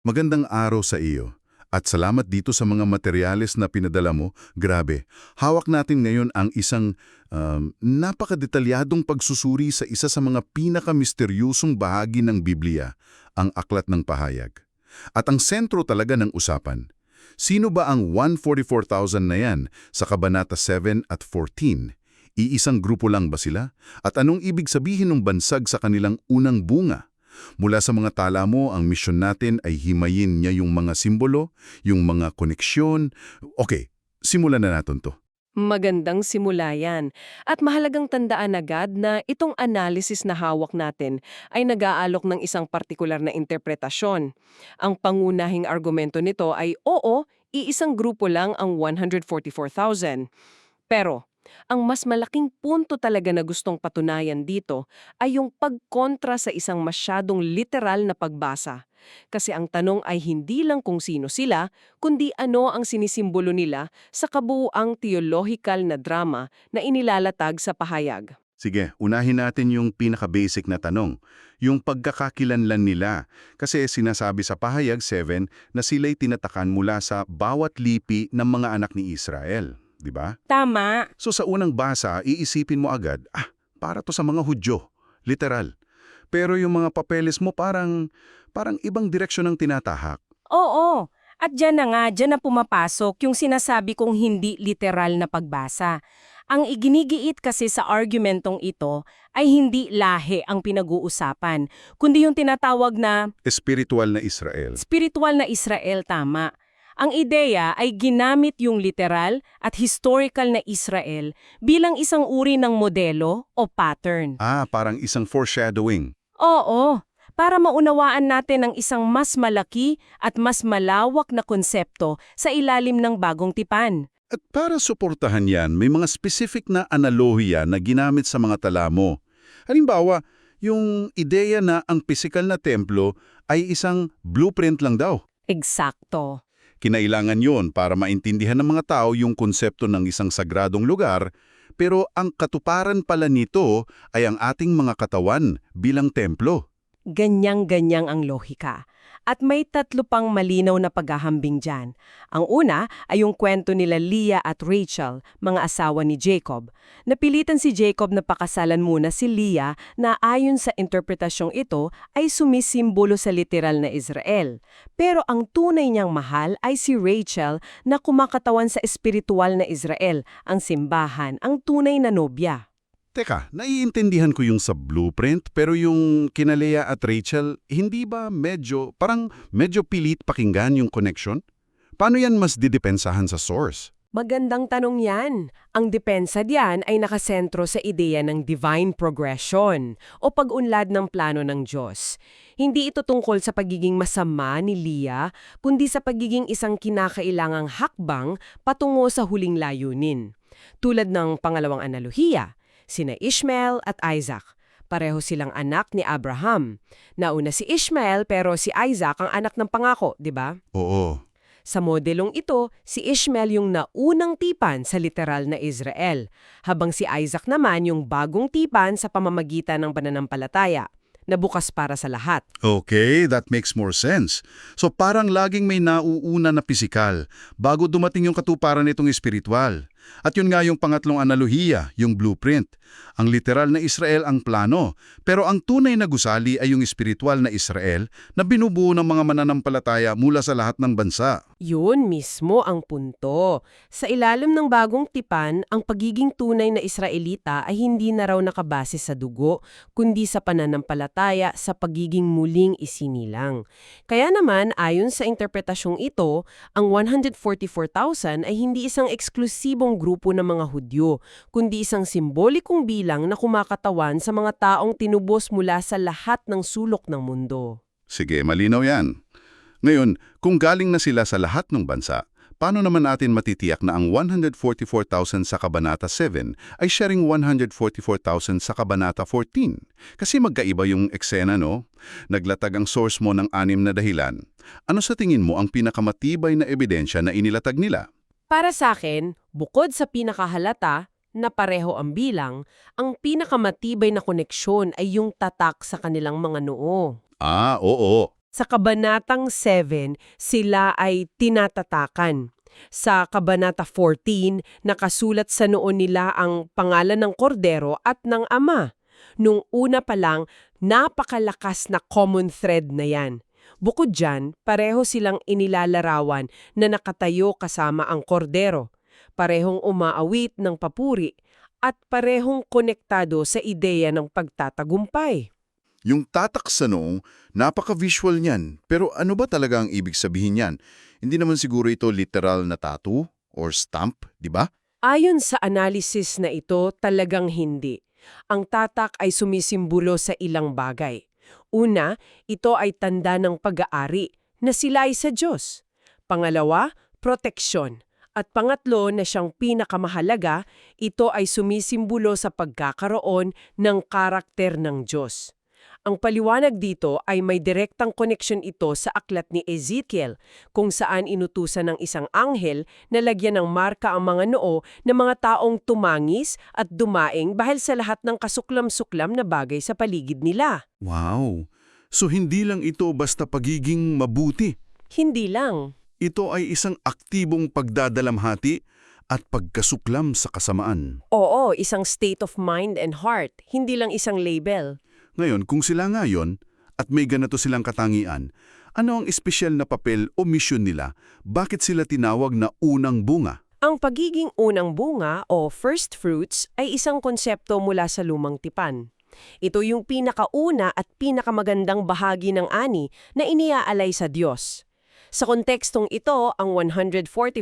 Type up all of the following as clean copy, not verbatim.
Magandang araw sa iyo. At salamat dito sa mga materyales na pinadala mo. Grabe, hawak natin ngayon ang isang napakadetalyadong pagsusuri sa isa sa mga pinakamisteryosong bahagi ng Biblia, ang Aklat ng Pahayag. At ang sentro talaga ng usapan. Sino ba ang 144,000 na yan sa Kabanata 7 at 14? Iisang grupo lang ba sila? At anong ibig sabihin ng bansag sa kanilang unang bunga? Mula sa mga tala mo, ang misyon natin ay himayin niya yung mga simbolo, yung mga koneksyon. Okay, simulan na natin to. Magandang simula yan. At mahalagang tandaan agad na itong analysis na hawak natin ay nag-aalok ng isang partikular na interpretasyon. Ang pangunahing argumento nito ay oo, iisang grupo lang ang 144,000. Pero, ang mas malaking punto talaga na gustong patunayan dito ay yung pagkontra sa isang masyadong literal na pagbasa. Kasi ang tanong ay hindi lang kung sino sila, kundi ano ang sinisimbolo nila sa kabuuang theological na drama na inilalatag sa pahayag. Sige, unahin natin yung pinaka-basic na tanong, yung pagkakakilanlan nila. Kasi sinasabi sa Pahayag 7 na sila'y tinatakan mula sa bawat lipi ng mga anak ni Israel. Di ba? Tama. So sa unang basa, iisipin mo agad, para to sa mga Hudyo, literal. Pero yung mga papeles mo parang ibang direksyon ang tinatahak. Oo. At dyan na pumapasok yung sinasabi kong hindi literal na pagbasa. Ang iginigiit kasi sa argumentong ito ay hindi lahi ang pinag-uusapan, kundi yung tinatawag na Espiritual na Israel. spiritual na Israel, tama. Ang ideya ay ginamit yung literal at historical na Israel bilang isang uri ng modelo o pattern. Parang isang foreshadowing. Oo, para maunawaan natin ang isang mas malaki at mas malawak na konsepto sa ilalim ng bagong tipan. At para suportahan yan, may mga specific na analohiya na ginamit sa mga tala mo. Halimbawa, yung ideya na ang pisikal na templo ay isang blueprint lang daw. Eksakto. Kinailangan yon para maintindihan ng mga tao yung konsepto ng isang sagradong lugar, pero ang katuparan pala nito ay ang ating mga katawan bilang templo. Ganyang-ganyang ang lohika. At may tatlo pang malinaw na paghahambing dyan. Ang una ay yung kwento nila Leah at Rachel, mga asawa ni Jacob. Napilitan si Jacob na pakasalan muna si Leah na ayon sa interpretasyong ito ay sumisimbolo sa literal na Israel. Pero ang tunay niyang mahal ay si Rachel na kumakatawan sa espiritual na Israel, ang simbahan, ang tunay na nobya. Teka, naiintindihan ko yung sa blueprint, pero yung kina Leah at Rachel, hindi ba medyo pilit pakinggan yung connection? Paano yan mas didepensahan sa source? Magandang tanong yan. Ang depensa diyan ay nakasentro sa ideya ng divine progression o pag-unlad ng plano ng Diyos. Hindi ito tungkol sa pagiging masama ni Leah, kundi sa pagiging isang kinakailangang hakbang patungo sa huling layunin. Tulad ng pangalawang analohiya, sina Ishmael at Isaac. Pareho silang anak ni Abraham. Nauna si Ishmael pero si Isaac ang anak ng pangako, di ba? Oo. Sa modelong ito, si Ishmael yung naunang tipan sa literal na Israel, habang si Isaac naman yung bagong tipan sa pamamagitan ng pananampalataya, na bukas para sa lahat. Okay, that makes more sense. So parang laging may nauuna na pisikal bago dumating yung katuparan nitong espiritual. At yun nga yung pangatlong analohiya, yung blueprint. Ang literal na Israel ang plano, pero ang tunay na gusali ay yung espiritual na Israel na binubuo ng mga mananampalataya mula sa lahat ng bansa. Yun mismo ang punto. Sa ilalim ng bagong tipan, ang pagiging tunay na Israelita ay hindi na raw nakabase sa dugo, kundi sa pananampalataya sa pagiging muling isinilang. Kaya naman, ayon sa interpretasyong ito, ang 144,000 ay hindi isang eksklusibong grupo ng mga Hudyo, kundi isang simbolikong bilang na kumakatawan sa mga taong tinubos mula sa lahat ng sulok ng mundo. Sige, malinaw yan. Ngayon, kung galing na sila sa lahat ng bansa, paano naman natin matitiyak na ang 144,000 sa Kabanata 7 ay sharing 144,000 sa Kabanata 14? Kasi magkaiba yung eksena, no? Naglatag ang source mo ng 6 na dahilan. Ano sa tingin mo ang pinakamatibay na ebidensya na inilatag nila? Para sa akin, bukod sa pinakahalata na pareho ang bilang, ang pinakamatibay na koneksyon ay yung tatak sa kanilang mga noo. Oo. Sa Kabanatang 7, sila ay tinatatakan. Sa Kabanata 14, nakasulat sa noon nila ang pangalan ng kordero at ng ama. Nung una pa lang, napakalakas na common thread na yan. Bukod dyan, pareho silang inilalarawan na nakatayo kasama ang kordero. Parehong umaawit ng papuri at parehong konektado sa ideya ng pagtatagumpay. Yung tatak sa noo, napaka-visual niyan. Pero ano ba talaga ang ibig sabihin niyan? Hindi naman siguro ito literal na tattoo or stamp, di ba? Ayon sa analysis na ito, talagang hindi. Ang tatak ay sumisimbolo sa ilang bagay. Una, ito ay tanda ng pag-aari na sila ay sa Diyos. Pangalawa, proteksyon. At pangatlo na siyang pinakamahalaga, ito ay sumisimbolo sa pagkakaroon ng karakter ng Diyos. Ang paliwanag dito ay may direktang koneksyon ito sa aklat ni Ezekiel, kung saan inutusan ng isang anghel na lagyan ng marka ang mga noo ng mga taong tumangis at dumaing dahil sa lahat ng kasuklam-suklam na bagay sa paligid nila. Wow! So hindi lang ito basta pagiging mabuti. Hindi lang. Ito ay isang aktibong pagdadalamhati at pagkasuklam sa kasamaan. Oo, isang state of mind and heart, hindi lang isang label. Ngayon, kung sila ngayon at may ganito silang katangian, ano ang espesyal na papel o misyon nila? Bakit sila tinawag na unang bunga? Ang pagiging unang bunga o first fruits ay isang konsepto mula sa lumang tipan. Ito yung pinakauna at pinakamagandang bahagi ng ani na iniaalay sa Diyos. Sa kontekstong ito, ang 144,000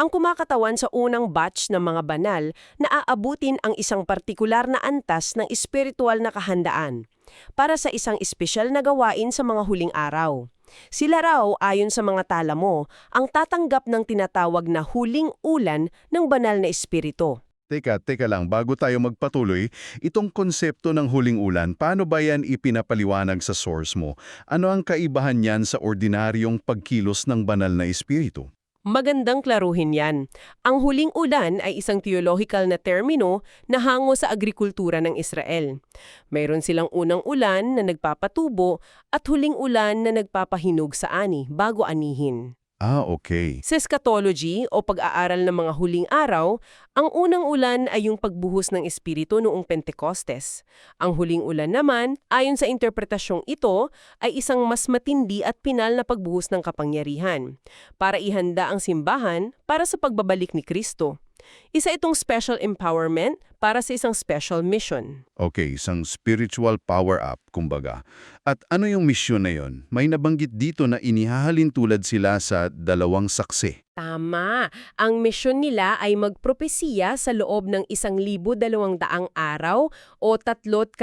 ang kumakatawan sa unang batch ng mga banal na aabutin ang isang partikular na antas ng espiritual na kahandaan para sa isang espesyal na gawain sa mga huling araw. Sila raw, ayon sa mga tala mo, ang tatanggap ng tinatawag na huling ulan ng banal na espiritu. Teka lang, bago tayo magpatuloy, itong konsepto ng huling ulan, paano ba yan ipinapaliwanag sa source mo? Ano ang kaibahan niyan sa ordinaryong pagkilos ng banal na espiritu? Magandang klaruhin yan. Ang huling ulan ay isang theological na termino na hango sa agrikultura ng Israel. Mayroon silang unang ulan na nagpapatubo at huling ulan na nagpapahinog sa ani bago anihin. Okay. Sa eschatology o pag-aaral ng mga huling araw, ang unang ulan ay yung pagbuhos ng espiritu noong Pentecostes. Ang huling ulan naman, ayon sa interpretasyong ito, ay isang mas matindi at pinal na pagbuhos ng kapangyarihan para ihanda ang simbahan para sa pagbabalik ni Kristo. Isa itong special empowerment para sa isang special mission. Okay, isang spiritual power-up, kumbaga. At ano yung misyon na yon? May nabanggit dito na inihahalin tulad sila sa dalawang saksi. Tama. Ang misyon nila ay magpropesiya sa loob ng 1,200 araw o 3.5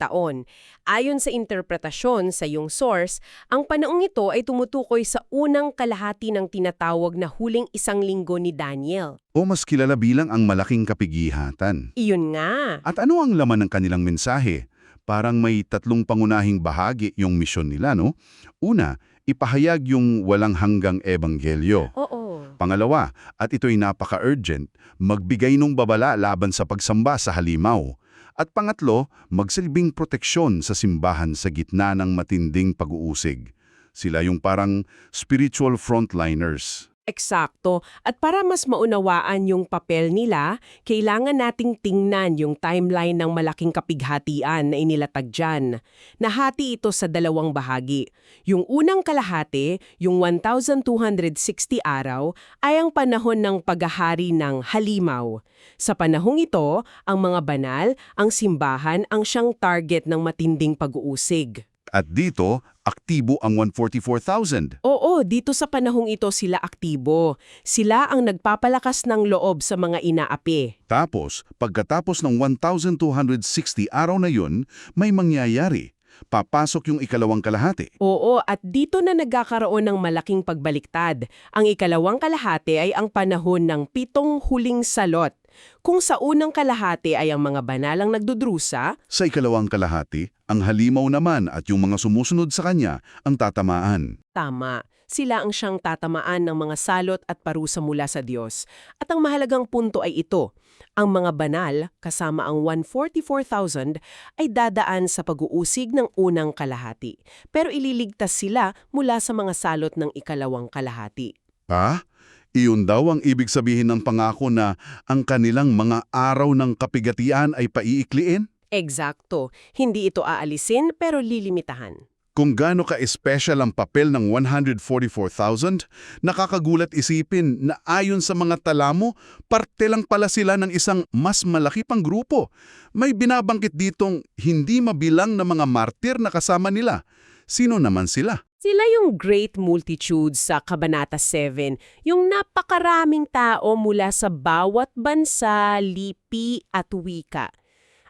taon. Ayon sa interpretasyon sa iyong source, ang panaong ito ay tumutukoy sa unang kalahati ng tinatawag na huling 1 linggo ni Daniel. O mas kilala bilang ang malaking kapigihatan. Iyon nga. At ano ang laman ng kanilang mensahe? Parang may 3 pangunahing bahagi yung misyon nila, no? Una, ipahayag yung walang hanggang ebanghelyo. Oo. Pangalawa, at ito'y napaka-urgent, magbigay ng babala laban sa pagsamba sa halimaw. At pangatlo, magsilbing proteksyon sa simbahan sa gitna ng matinding pag-uusig. Sila yung parang spiritual frontliners. Eksakto. At para mas maunawaan yung papel nila, kailangan nating tingnan yung timeline ng malaking kapighatian na inilatag dyan. Nahati ito sa 2 bahagi. Yung unang kalahati, yung 1,260 araw, ay ang panahon ng paghahari ng halimaw. Sa panahong ito, ang mga banal, ang simbahan, ang siyang target ng matinding pag-uusig. At dito, aktibo ang 144,000. Oo, dito sa panahong ito sila aktibo. Sila ang nagpapalakas ng loob sa mga inaapi. Tapos, pagkatapos ng 1,260 araw na yun, may mangyayari. Papasok yung ikalawang kalahati. Oo, at dito na nagkakaroon ng malaking pagbaliktad. Ang ikalawang kalahati ay ang panahon ng 7 huling salot. Kung sa unang kalahati ay ang mga banalang nagdudrusa, Sa ikalawang kalahati, ang halimaw naman at yung mga sumusunod sa kanya ang tatamaan. tama, sila ang siyang tatamaan ng mga salot at parusa mula sa Diyos. At ang mahalagang punto ay ito, ang mga banal, kasama ang 144,000, ay dadaan sa pag-uusig ng unang kalahati. Pero ililigtas sila mula sa mga salot ng ikalawang kalahati. Ah? Iyon daw ang ibig sabihin ng pangako na ang kanilang mga araw ng kapigatian ay paiikliin? Eksakto, hindi ito aalisin pero lilimitahan. Kung gaano ka-espesyal ang papel ng 144,000, nakakagulat isipin na ayon sa mga tala mo, parte lang pala sila ng isang mas malaki pang grupo. May binabangkit ditong hindi mabilang na mga martir na kasama nila. Sino naman sila? Sila yung great multitude sa Kabanata 7, yung napakaraming tao mula sa bawat bansa, lipi at wika.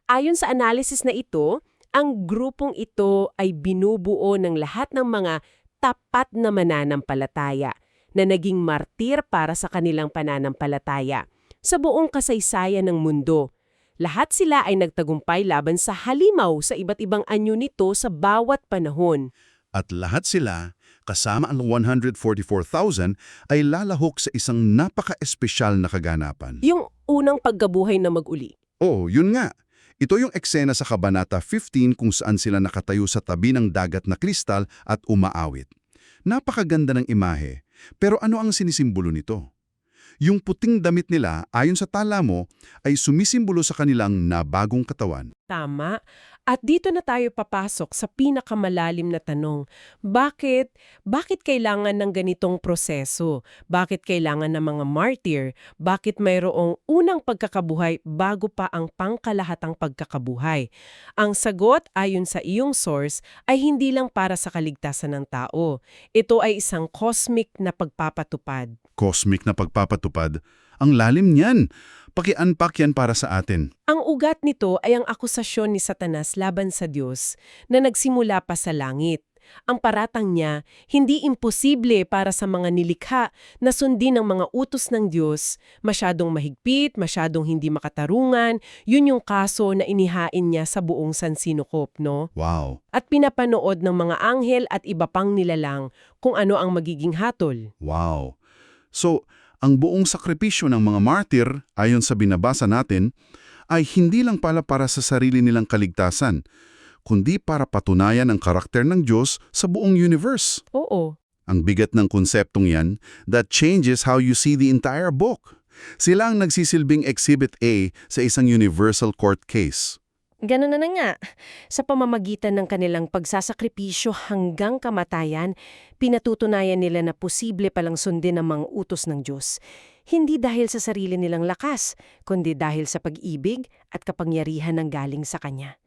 Ayon sa analysis na ito, ang grupong ito ay binubuo ng lahat ng mga tapat na mananampalataya na naging martir para sa kanilang pananampalataya sa buong kasaysayan ng mundo. Lahat sila ay nagtagumpay laban sa halimaw sa iba't ibang anyo nito sa bawat panahon. At lahat sila, kasama ang 144,000, ay lalahok sa isang napaka-espesyal na kaganapan. Yung unang pagkabuhay na mag-uli. Oo, yun nga. Ito yung eksena sa Kabanata 15 kung saan sila nakatayo sa tabi ng dagat na kristal at umaawit. Napakaganda ng imahe, pero ano ang sinisimbolo nito? Yung puting damit nila, ayon sa tala mo, ay sumisimbolo sa kanilang nabagong katawan. Tama. At dito na tayo papasok sa pinakamalalim na tanong. Bakit? Bakit kailangan ng ganitong proseso? Bakit kailangan ng mga martyr? Bakit mayroong unang pagkakabuhay bago pa ang pangkalahatang pagkakabuhay? Ang sagot ayon sa iyong source ay hindi lang para sa kaligtasan ng tao. Ito ay isang cosmic na pagpapatupad. Cosmic na pagpapatupad. Ang lalim niyan. Paki-unpack yan para sa atin. Ang ugat nito ay ang akusasyon ni Satanas laban sa Diyos na nagsimula pa sa langit. Ang paratang niya, hindi imposible para sa mga nilikha na sundin ang mga utos ng Diyos. Masyadong mahigpit, masyadong hindi makatarungan, yun yung kaso na inihain niya sa buong sansinukop, no? Wow. At pinapanood ng mga anghel at iba pang nilalang kung ano ang magiging hatol. Wow. So, ang buong sakripisyo ng mga martir, ayon sa binabasa natin, ay hindi lang pala para sa sarili nilang kaligtasan, kundi para patunayan ang karakter ng Diyos sa buong universe. Oo. Ang bigat ng konseptong yan, that changes how you see the entire book. Sila ang nagsisilbing Exhibit A sa isang universal court case. Ganun na nga. Sa pamamagitan ng kanilang pagsasakripisyo hanggang kamatayan, pinatutunayan nila na posible palang sundin ang mga utos ng Diyos. Hindi dahil sa sarili nilang lakas, kundi dahil sa pag-ibig at kapangyarihan ng galing sa Kanya.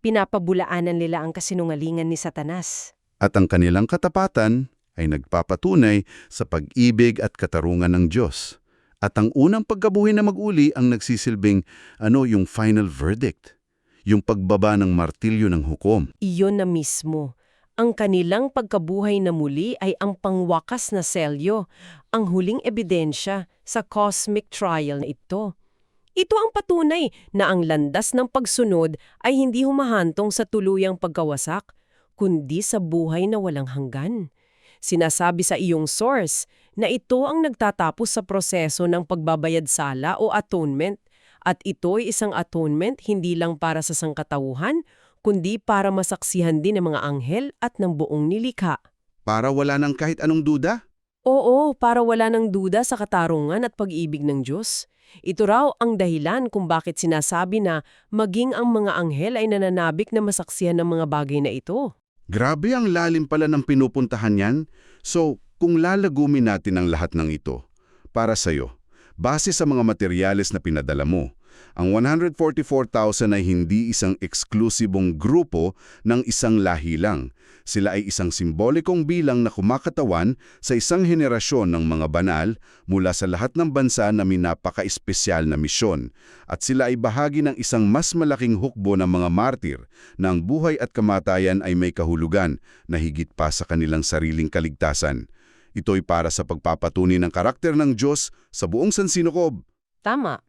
Pinapabulaanan nila ang kasinungalingan ni Satanas. At ang kanilang katapatan ay nagpapatunay sa pag-ibig at katarungan ng Diyos. At ang unang pagkabuhay na mag-uli ang nagsisilbing yung final verdict. Yung pagbaba ng martilyo ng hukom. Iyon na mismo. Ang kanilang pagkabuhay na muli ay ang pangwakas na selyo, ang huling ebidensya sa cosmic trial na ito. Ito ang patunay na ang landas ng pagsunod ay hindi humahantong sa tuluyang pagkawasak, kundi sa buhay na walang hanggan. Sinasabi sa iyong source na ito ang nagtatapos sa proseso ng pagbabayad sala o atonement. At ito'y isang atonement hindi lang para sa sangkatauhan, kundi para masaksihan din ng mga anghel at ng buong nilikha. Para wala ng kahit anong duda? Oo, para wala ng duda sa katarungan at pag-ibig ng Diyos. Ito raw ang dahilan kung bakit sinasabi na maging ang mga anghel ay nananabik na masaksihan ng mga bagay na ito. Grabe ang lalim pala ng pinupuntahan yan. So, kung lalagumin natin ang lahat ng ito, para sa'yo, base sa mga materyales na pinadala mo, ang 144,000 ay hindi isang eksklusibong grupo ng isang lahi lang. Sila ay isang simbolikong bilang na kumakatawan sa isang henerasyon ng mga banal mula sa lahat ng bansa na may napaka-espesyal na misyon. At sila ay bahagi ng isang mas malaking hukbo ng mga martir na ang buhay at kamatayan ay may kahulugan na higit pa sa kanilang sariling kaligtasan. Ito'y para sa pagpapatunay ng karakter ng Diyos sa buong sansinukob. Tama.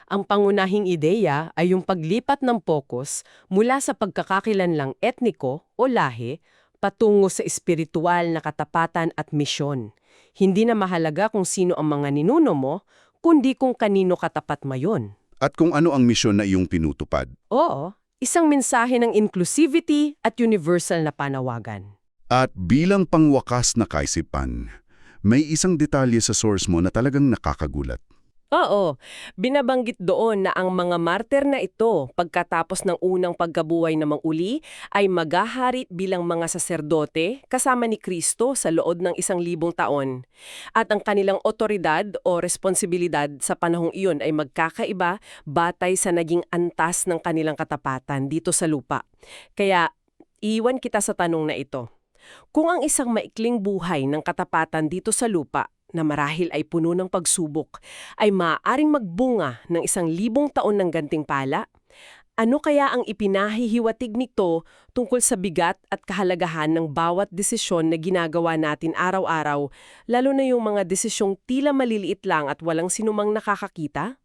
Ang pangunahing ideya ay yung paglipat ng pokus mula sa pagkakakilanlang etniko o lahi patungo sa espiritual na katapatan at misyon. Hindi na mahalaga kung sino ang mga ninuno mo, kundi kung kanino katapat mayon. At kung ano ang misyon na iyong pinutupad. Oo, isang mensahe ng inclusivity at universal na panawagan. At bilang pangwakas na kaisipan, may isang detalye sa source mo na talagang nakakagulat. Oo, binabanggit doon na ang mga martir na ito pagkatapos ng unang pagkabuhay na uli ay maghahari bilang mga saserdote kasama ni Kristo sa loob ng 1,000 taon. At ang kanilang otoridad o responsibilidad sa panahong iyon ay magkakaiba batay sa naging antas ng kanilang katapatan dito sa lupa. Kaya, iwan kita sa tanong na ito. Kung ang isang maikling buhay ng katapatan dito sa lupa na marahil ay puno ng pagsubok, ay maaaring magbunga ng 1,000 taon ng gantimpala, ano kaya ang ipinahihiwatig nito tungkol sa bigat at kahalagahan ng bawat desisyon na ginagawa natin araw-araw, lalo na yung mga desisyong tila maliliit lang at walang sinumang nakakakita?